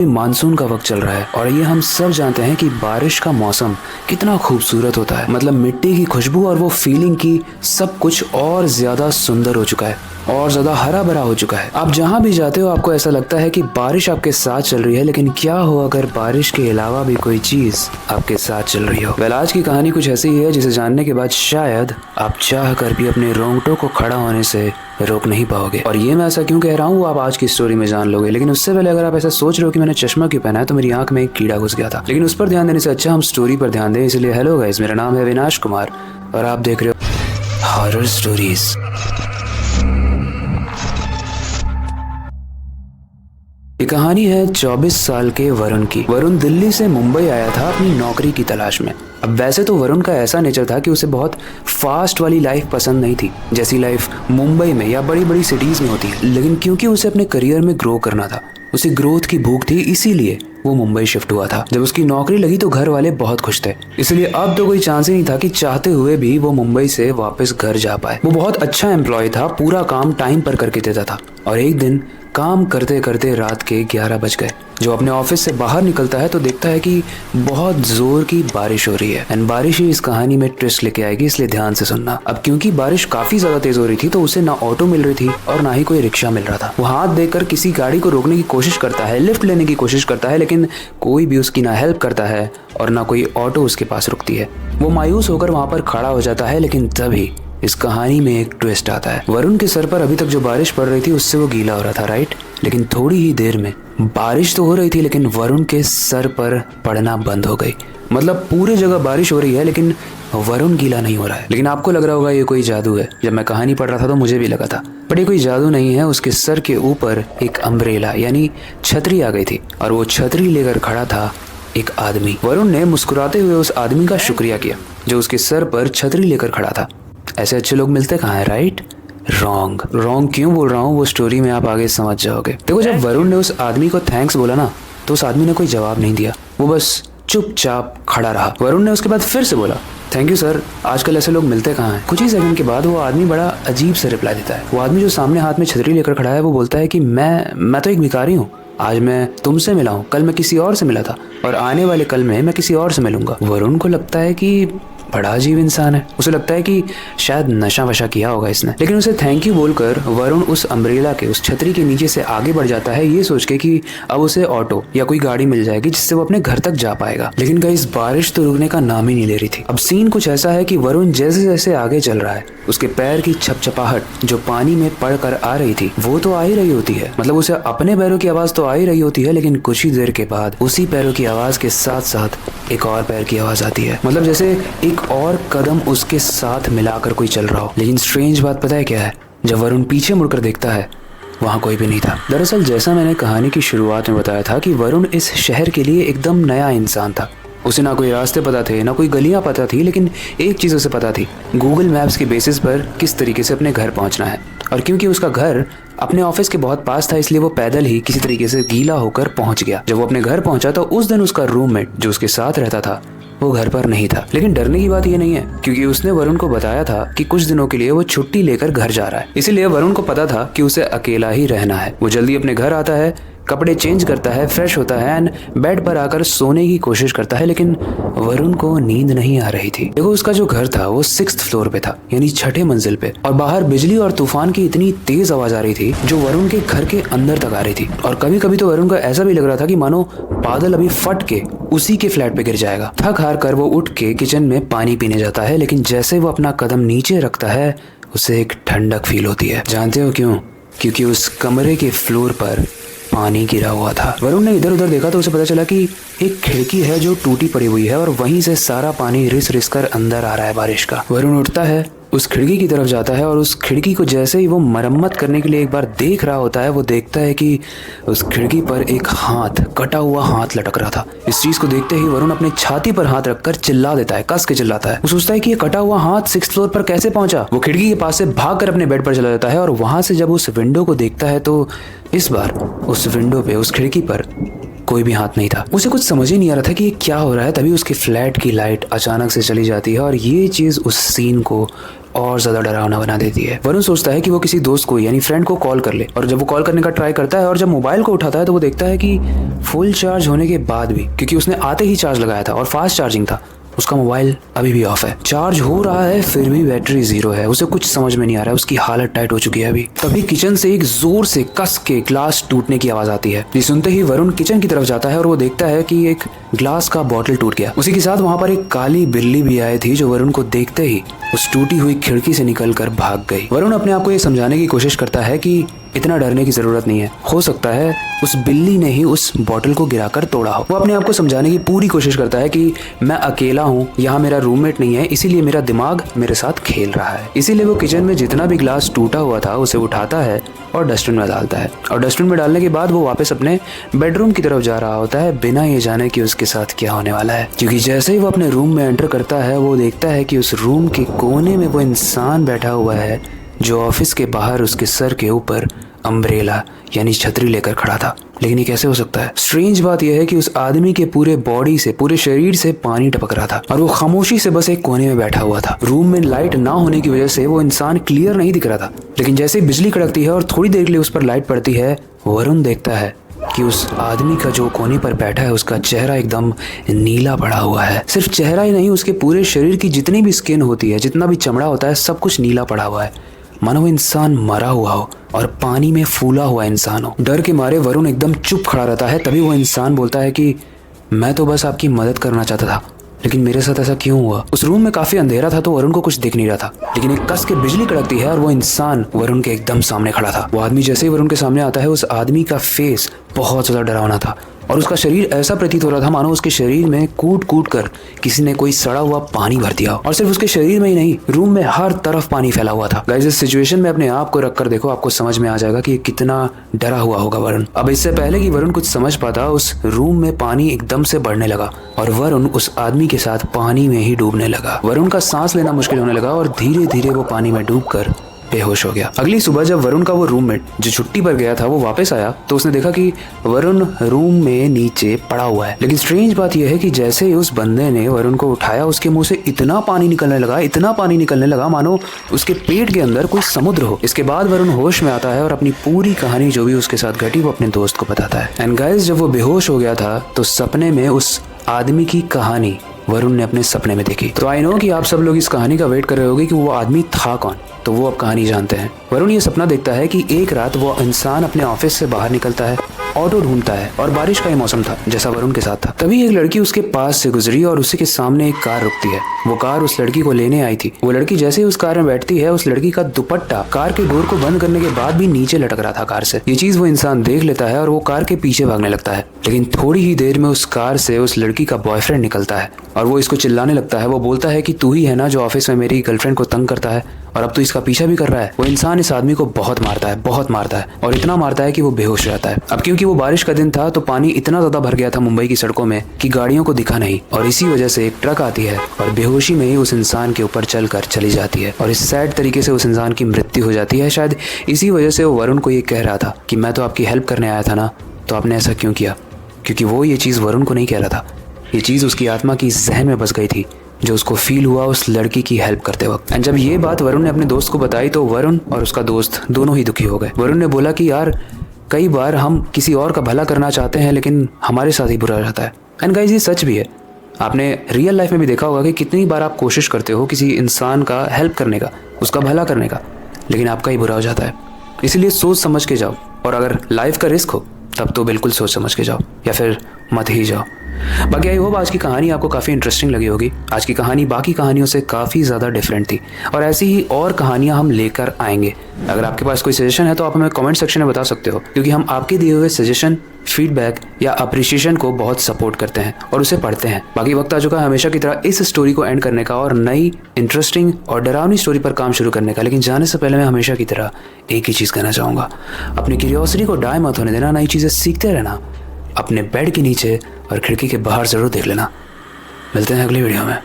Monsoon का वक्त चल रहा है और ये हम सब जानते हैं कि बारिश का मौसम कितना खूबसूरत होता है। मतलब मिट्टी की खुशबू और वो फीलिंग की सब कुछ और ज्यादा सुंदर हो चुका है और ज्यादा हरा भरा हो चुका है। आप जहाँ भी जाते हो आपको ऐसा लगता है कि बारिश आपके साथ चल रही है, लेकिन क्या हो अगर बारिश के अलावा भी कोई चीज आपके साथ चल रही हो। वेल, आज की कहानी कुछ ऐसी है जिसे जानने के बाद शायद आप चाह कर भी अपने रोंगटों को खड़ा होने से रोक नहीं पाओगे। और ये मैं ऐसा क्यों कह रहा हूँ आप आज की स्टोरी में जान लोगे। लेकिन उससे पहले अगर आप ऐसा सोच रहे हो कि मैंने चश्मा क्यों पहना है तो मेरी आंख में एक कीड़ा घुस गया था, लेकिन उस पर ध्यान देने से अच्छा हम स्टोरी पर ध्यान दें। इसलिए हेलो गाइस, मेरा नाम है अविनाश कुमार और आप देख रहे हो हॉरर स्टोरीज। ये कहानी है 24 साल के वरुण की। वरुण दिल्ली से मुंबई आया था अपनी नौकरी की तलाश में। अब वैसे तो वरुण का ऐसा नेचर था कि उसे बहुत फास्ट वाली लाइफ पसंद नहीं थी, जैसी लाइफ मुंबई में या बड़ी बड़ी सिटीज में होती है। लेकिन क्योंकि उसे अपने करियर में ग्रो करना था, उसे ग्रोथ की भूख थी, इसीलिए वो मुंबई शिफ्ट हुआ था। जब उसकी नौकरी लगी तो घर वाले बहुत खुश थे, इसलिए अब तो कोई चांस ही नहीं था कि चाहते हुए भी वो मुंबई से वापस घर जा पाए। वो बहुत अच्छा एम्प्लॉय था, पूरा काम टाइम पर करके देता था। और एक दिन काम करते करते रात के 11 बज गए। जो अपने ऑफिस से बाहर निकलता है तो देखता है कि बहुत जोर की बारिश हो रही है। एंड बारिश ही इस कहानी में ट्विस्ट लेके आएगी, इसलिए ध्यान से सुनना। अब क्योंकि बारिश काफी ज्यादा तेज हो रही थी तो उसे ना ऑटो मिल रही थी और ना ही कोई रिक्शा मिल रहा था। वो हाथ देकर किसी गाड़ी को रोकने की कोशिश करता है, लिफ्ट लेने की कोशिश करता है, लेकिन कोई भी उसकी ना हेल्प करता है और ना कोई ऑटो उसके पास रुकती है। वो मायूस होकर वहां पर खड़ा हो जाता है, लेकिन तभी इस कहानी में एक ट्विस्ट आता है। वरुण के सर पर अभी तक जो बारिश पड़ रही थी उससे वो गीला हो रहा था, राइट? लेकिन थोड़ी ही देर में बारिश तो हो रही थी, लेकिन वरुण के सर पर पड़ना बंद हो गई। मतलब पूरी जगह बारिश हो रही है लेकिन वरुण गीला नहीं हो रहा है। लेकिन आपको लग रहा होगा ये कोई जादू है। जब मैं कहानी पढ़ रहा था तो मुझे भी लगा था, बट ये कोई जादू नहीं है। उसके सर के ऊपर एक अम्ब्रेला यानी छतरी आ गई थी और वो छतरी लेकर खड़ा था एक आदमी। वरुण ने मुस्कुराते हुए उस आदमी का शुक्रिया किया जो उसके सर पर छतरी लेकर खड़ा था। ऐसे अच्छे लोग मिलते कहाँ हैं, राइट? रॉन्ग क्यों बोल रहा हूँ वो स्टोरी में आप आगे समझ जाओगे। देखो, जब वरुण ने उस आदमी को थैंक्स बोला ना तो उस आदमी ने कोई जवाब नहीं दिया, वो बस चुपचाप खड़ा रहा। वरुण ने उसके बाद फिर से बोला, थैंक यू सर, आजकल ऐसे लोग मिलते कहाँ हैं। कुछ ही सेकंड के बाद वो आदमी बड़ा अजीब से रिप्लाई देता है। वो आदमी जो सामने हाथ में छतरी लेकर खड़ा है वो बोलता है कि मैं तो एक भिखारी हूँ। आज मैं तुमसे मिला हूँ, कल मैं किसी और से मिला था और आने वाले कल में मैं किसी और से मिलूंगा। वरुण को लगता है कि बड़ा अजीब इंसान है। उसे लगता है कि शायद नशा वशा किया होगा इसने। लेकिन उसे थैंक यू बोलकर वरुण उस अम्ब्रेला के, उस छतरी के नीचे से आगे बढ़ जाता है, ये सोच के कि अब उसे ऑटो या कोई गाड़ी मिल जाएगी जिससे वो अपने घर तक जा पाएगा। लेकिन गाइस, बारिश तो रुकने का नाम ही नहीं ले रही थी। अब सीन कुछ ऐसा है कि वरुण जैसे जैसे आगे चल रहा है उसके पैर की छपछपाहट जो पानी में पड़ कर आ रही थी वो तो आ ही रही होती है। मतलब उसे अपने पैरों की आवाज तो आ ही रही होती है, लेकिन कुछ ही देर के बाद उसी पैरों की आवाज के साथ साथ एक और पैर की आवाज आती है। मतलब जैसे एक और कदम उसके साथ मिलाकर कोई चल रहा हो। लेकिन स्ट्रेंज बात पता है क्या है? जब वरुण पीछे मुड़कर देखता है वहाँ कोई भी नहीं था। दरअसल जैसा मैंने कहानी की शुरुआत में बताया था कि वरुण इस शहर के लिए एकदम नया इंसान था। उसे ना कोई रास्ते पता थे, ना कोई गलियां पता थी, लेकिन एक चीज़ उसे पता थी, गूगल मैप्स के बेसिस पर किस तरीके से अपने घर पहुंचना है। और क्योंकि उसका घर अपने ऑफिस के बहुत पास था इसलिए वो पैदल ही किसी तरीके से गीला होकर पहुंच गया। जब वो अपने घर पहुंचा तो उस दिन उसका रूममेट जो उसके साथ रहता था वो घर पर नहीं था। लेकिन डरने की बात ये नहीं है, क्योंकि उसने वरुण को बताया था कि कुछ दिनों के लिए वो छुट्टी लेकर घर जा रहा है। इसीलिए वरुण को पता था कि उसे अकेला ही रहना है। वो जल्दी अपने घर आता है, कपड़े चेंज करता है, फ्रेश होता है एंड बेड पर आकर सोने की कोशिश करता है। लेकिन वरुण को नींद नहीं आ रही थी। देखो, उसका जो घर था वो 6th फ्लोर पे था, यानी 6ठे मंजिल पे, और बाहर बिजली और तूफान की इतनी तेज आवाज आ रही थी जो वरुण के घर के अंदर तक आ रही थी। और कभी कभी तो वरुण को ऐसा भी लग रहा था कि मानो बादल अभी फट के उसी के फ्लैट पे गिर जाएगा। थक हार कर वो उठ के किचन में पानी पीने जाता है, लेकिन जैसे वो अपना कदम नीचे रखता है उसे एक ठंडक फील होती है। जानते हो क्यों? क्योंकि उस कमरे के फ्लोर पर पानी गिरा हुआ था। वरुण ने इधर उधर देखा तो उसे पता चला कि एक खिड़की है जो टूटी पड़ी हुई है और वहीं से सारा पानी रिस रिस कर अंदर आ रहा है बारिश का। वरुण उठता है, उस खिड़की की तरफ जाता है और उस खिड़की को जैसे ही वो मरम्मत करने के लिए एक बार देख रहा होता है वो देखता है कि उस खिड़की पर एक हाथ, कटा हुआ हाथ लटक रहा था। इस चीज को देखते ही वरुण अपने छाती पर हाथ रखकर चिल्ला देता है, कस के चिल्लाता है। वो सोचता है कि ये कटा हुआ हाथ 6th फ्लोर पर कैसे पहुंचा। वो खिड़की के पास से भाग कर अपने बेड पर चला जाता है और वहां से जब उस विंडो को देखता है तो इस बार उस विंडो पे, उस खिड़की पर कोई भी हाथ नहीं था। उसे कुछ समझ ही नहीं आ रहा था कि ये क्या हो रहा है। तभी उसके फ्लैट की लाइट अचानक से चली जाती है और ये चीज उस सीन को और ज्यादा डरावना बना देती है। वरुण सोचता है कि वो किसी दोस्त को यानी फ्रेंड को कॉल कर ले, और जब वो कॉल करने का ट्राई करता है और जब मोबाइल को उठाता है तो वो देखता है कि फुल चार्ज होने के बाद भी, क्योंकि उसने आते ही चार्ज लगाया था और फास्ट चार्जिंग था, उसका मोबाइल अभी भी ऑफ है। चार्ज हो रहा है फिर भी बैटरी 0 है। उसे कुछ समझ में नहीं आ रहा है, उसकी हालत टाइट हो चुकी है अभी। तभी किचन से एक जोर से कस के ग्लास टूटने की आवाज आती है। ये सुनते ही वरुण किचन की तरफ जाता है और वो देखता है कि एक ग्लास का बॉटल टूट गया। उसी के साथ वहां पर एक काली बिल्ली भी आई थी जो वरुण को देखते ही उस टूटी हुई खिड़की से निकलकर भाग गई। वरुण अपने आप को ये समझाने की कोशिश करता है कि इतना डरने की जरूरत नहीं है, हो सकता है उस बिल्ली ने ही उस बॉटल को गिराकर तोड़ा हो। वो अपने आप को समझाने की पूरी कोशिश करता है कि मैं अकेला हूँ, यहाँ मेरा रूममेट नहीं है, इसीलिए मेरा दिमाग मेरे साथ खेल रहा है। इसीलिए वो किचन में जितना भी ग्लास टूटा हुआ था उसे उठाता है और डस्टबिन में डालता है, और डस्टबिन में डालने के बाद वो वापस अपने बेडरूम की तरफ जा रहा होता है बिना ये जाने कि उसके साथ क्या होने वाला है। क्योंकि जैसे ही वो अपने रूम में एंटर करता है वो देखता है कि उस रूम के कोने में वो इंसान बैठा हुआ है जो ऑफिस के बाहर उसके सर के ऊपर अम्ब्रेला यानी छतरी लेकर खड़ा था। लेकिन ये कैसे हो सकता है? स्ट्रेंज बात यह है कि उस आदमी के पूरे बॉडी से, पूरे शरीर से पानी टपक रहा था और वो खामोशी से बस एक कोने में बैठा हुआ था। रूम में लाइट ना होने की वजह से वो इंसान क्लियर नहीं दिख रहा था, लेकिन जैसे ही बिजली कड़कती है और थोड़ी देर के लिए उस पर लाइट पड़ती है, वरुण देखता है कि उस आदमी का जो कोने पर बैठा है उसका चेहरा एकदम नीला पड़ा हुआ है। सिर्फ चेहरा ही नहीं, उसके पूरे शरीर की जितनी भी स्किन होती है, जितना भी चमड़ा होता है, सब कुछ नीला पड़ा हुआ है, मानो वो इंसान मरा हुआ हो और पानी में फूला हुआ इंसान हो। डर के मारे वरुण एकदम चुप खड़ा रहता है। तभी वो इंसान बोलता है कि मैं तो बस आपकी मदद करना चाहता था, लेकिन मेरे साथ ऐसा क्यों हुआ? उस रूम में काफी अंधेरा था तो वरुण को कुछ दिख नहीं रहा था, लेकिन एक कस के बिजली कड़कती है और वो इंसान वरुण के एकदम सामने खड़ा था। वो आदमी जैसे ही वरुण के सामने आता है, उस आदमी का फेस बहुत ज्यादा डरावना था और उसका शरीर ऐसा प्रतीत हो रहा था मानो उसके शरीर में कूट कूट कर किसी ने कोई सड़ा हुआ पानी भर दिया। और सिर्फ उसके शरीर में ही नहीं, रूम में हर तरफ पानी फैला हुआ था। गाइस, इस सिचुएशन में अपने आप को रखकर देखो, आपको समझ में आ जाएगा कि कितना डरा हुआ होगा वरुण। अब इससे पहले कि वरुण कुछ समझ पाता, उस रूम में पानी एकदम से बढ़ने लगा और वरुण उस आदमी के साथ पानी में ही डूबने लगा। वरुण का सांस लेना मुश्किल होने लगा और धीरे धीरे वो पानी में डूबकर बेहोश हो गया। अगली सुबह जब वरुण का वो रूममेट जो छुट्टी पर गया था वो वापस आया तो उसने देखा कि वरुण रूम में नीचे पड़ा हुआ है। लेकिन स्ट्रेंज बात यह है कि जैसे ही उस बंदे ने वरुण को उठाया, उसके मुंह से इतना पानी निकलने लगा, इतना पानी निकलने लगा मानो उसके पेट के अंदर कोई समुद्र हो। इसके बाद वरुण होश में आता है और अपनी पूरी कहानी जो भी उसके साथ घटी वो अपने दोस्त को बताता है। एंड गाइस, जब वो बेहोश हो गया था तो सपने में उस आदमी की कहानी वरुण ने अपने सपने में देखी। तो आई नो कि आप सब लोग इस कहानी का वेट कर रहे होगे कि वो आदमी था कौन, तो वो अब कहानी जानते हैं। वरुण ये सपना देखता है कि एक रात वो इंसान अपने ऑफिस से बाहर निकलता है, ऑटो ढूंढता है और बारिश का ही मौसम था जैसा वरुण के साथ था। तभी एक लड़की उसके पास से गुजरी और उसी के सामने एक कार रुकती है। वो कार उस लड़की को लेने आई थी। वो लड़की जैसे ही उस कार में बैठती है, उस लड़की का दुपट्टा कार के डोर को बंद करने के बाद भी नीचे लटक रहा था कार से। ये चीज वो इंसान देख लेता है और वो कार के पीछे भागने लगता है। लेकिन थोड़ी ही देर में उस कार से उस लड़की का बॉयफ्रेंड निकलता है और वो इसको चिल्लाने लगता है। वो बोलता है कि तू ही है ना जो ऑफिस में मेरी गर्लफ्रेंड को तंग करता है और अब तो इसका पीछा भी कर रहा है। वो इंसान इस आदमी को बहुत मारता है और इतना मारता है कि वो बेहोश रहता है। अब क्योंकि वो बारिश का दिन था तो पानी इतना ज्यादा भर गया था मुंबई की सड़कों में कि गाड़ियों को दिखा नहीं, और इसी वजह से एक ट्रक आती है और बेहोशी में ही उस इंसान के ऊपर चलकर चली जाती है और इस सैड तरीके से उस इंसान की मृत्यु हो जाती है। शायद इसी वजह से वो वरुण को ये कह रहा था कि मैं तो आपकी हेल्प करने आया था ना, तो आपने ऐसा क्यों किया? क्योंकि वो ये चीज वरुण को नहीं कह रहा था, ये चीज उसकी आत्मा की जहन में बस गई थी जो उसको फील हुआ उस लड़की की हेल्प करते वक्त। एंड जब ये बात वरुण ने अपने दोस्त को बताई तो वरुण और उसका दोस्त दोनों ही दुखी हो गए। वरुण ने बोला कि यार, कई बार हम किसी और का भला करना चाहते हैं लेकिन हमारे साथ ही बुरा रहता है। एंड गाइस, ये सच भी है। आपने रियल लाइफ में भी देखा होगा कि कितनी बार आप कोशिश करते हो किसी इंसान का हेल्प करने का, उसका भला करने का, लेकिन आपका ही बुरा हो जाता है। इसलिए सोच समझ के जाओ, और अगर लाइफ का रिस्क हो तब तो बिल्कुल सोच समझ के जाओ, या फिर मत ही जाओ। बाकी आई होप आज की कहानी आपको काफ़ी इंटरेस्टिंग लगी होगी। आज की कहानी बाकी कहानियों से काफ़ी ज़्यादा डिफरेंट थी और ऐसी ही और कहानियाँ हम लेकर आएंगे। अगर आपके पास कोई सजेशन है तो आप हमें कमेंट सेक्शन में बता सकते हो, क्योंकि हम आपके दिए हुए सजेशन, फीडबैक या अप्रिशिएशन को बहुत सपोर्ट करते हैं और उसे पढ़ते हैं। बाकी वक्त आ चुका है हमेशा की तरह इस स्टोरी को एंड करने का और नई इंटरेस्टिंग और डरावनी स्टोरी पर काम शुरू करने का। लेकिन जाने से पहले मैं हमेशा की तरह एक ही चीज़ कहना चाहूँगा, अपनी क्यूरियोसिटी को डाय मत होने देना, नई चीज़ें सीखते रहना, अपने बेड के नीचे और खिड़की के बाहर ज़रूर देख लेना। मिलते हैं अगली वीडियो में।